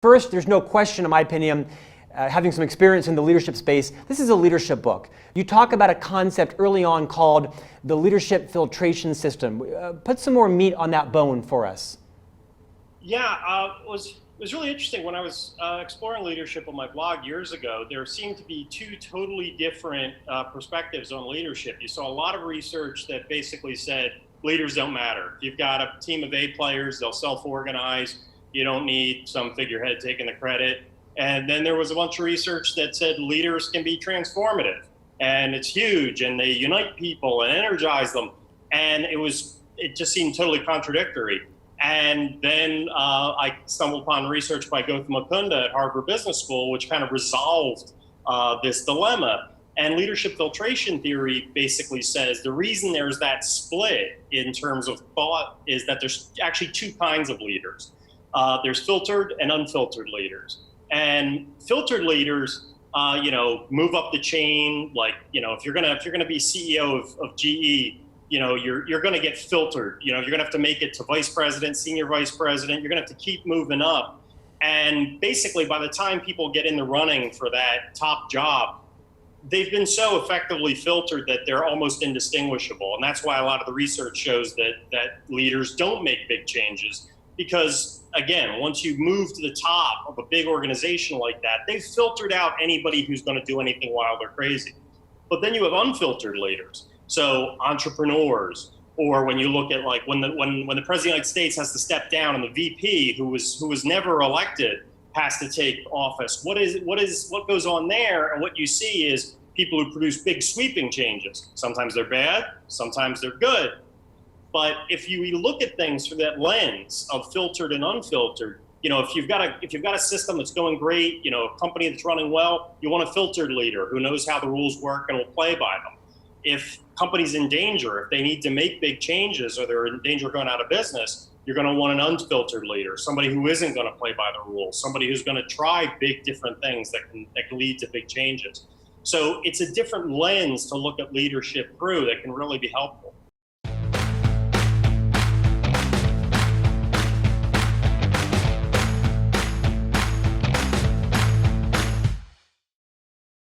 First, there's no question, in my opinion, having some experience in the leadership space, this is a leadership book. You talk about a concept early on called the leadership filtration system. Put some more meat on that bone for us. Yeah, it was really interesting. When I was exploring leadership on my blog years ago, there seemed to be two totally different perspectives on leadership. You saw a lot of research that basically said leaders don't matter. If you've got a team of A players, they'll self-organize. You don't need some figurehead taking the credit. And then there was a bunch of research that said leaders can be transformative, and it's huge, and they unite people and energize them. And it just seemed totally contradictory. And then I stumbled upon research by Gautam Mukunda at Harvard Business School, which kind of resolved this dilemma. And leadership filtration theory basically says the reason there's that split in terms of thought is that there's actually two kinds of leaders. There's filtered and unfiltered leaders. And filtered leaders, move up the chain. Like, if you're gonna be CEO of GE, you're gonna get filtered. You're gonna have to make it to vice president, senior vice president. You're gonna have to keep moving up. And basically, by the time people get in the running for that top job, they've been so effectively filtered that they're almost indistinguishable. And that's why a lot of the research shows that leaders don't make big changes. Because again, once you move to the top of a big organization like that, they've filtered out anybody who's going to do anything wild or crazy. But then you have unfiltered leaders. So entrepreneurs, or when you look at like when the President of the United States has to step down and the VP who was never elected has to take office. What goes on there? And what you see is people who produce big sweeping changes. Sometimes they're bad, sometimes they're good. But if you look at things through that lens of filtered and unfiltered, if you've got a system that's going great, a company that's running well, you want a filtered leader who knows how the rules work and will play by them. If company's in danger, if they need to make big changes or they're in danger of going out of business, you're going to want an unfiltered leader, somebody who isn't going to play by the rules, somebody who's going to try big different things that can lead to big changes. So it's a different lens to look at leadership through that can really be helpful.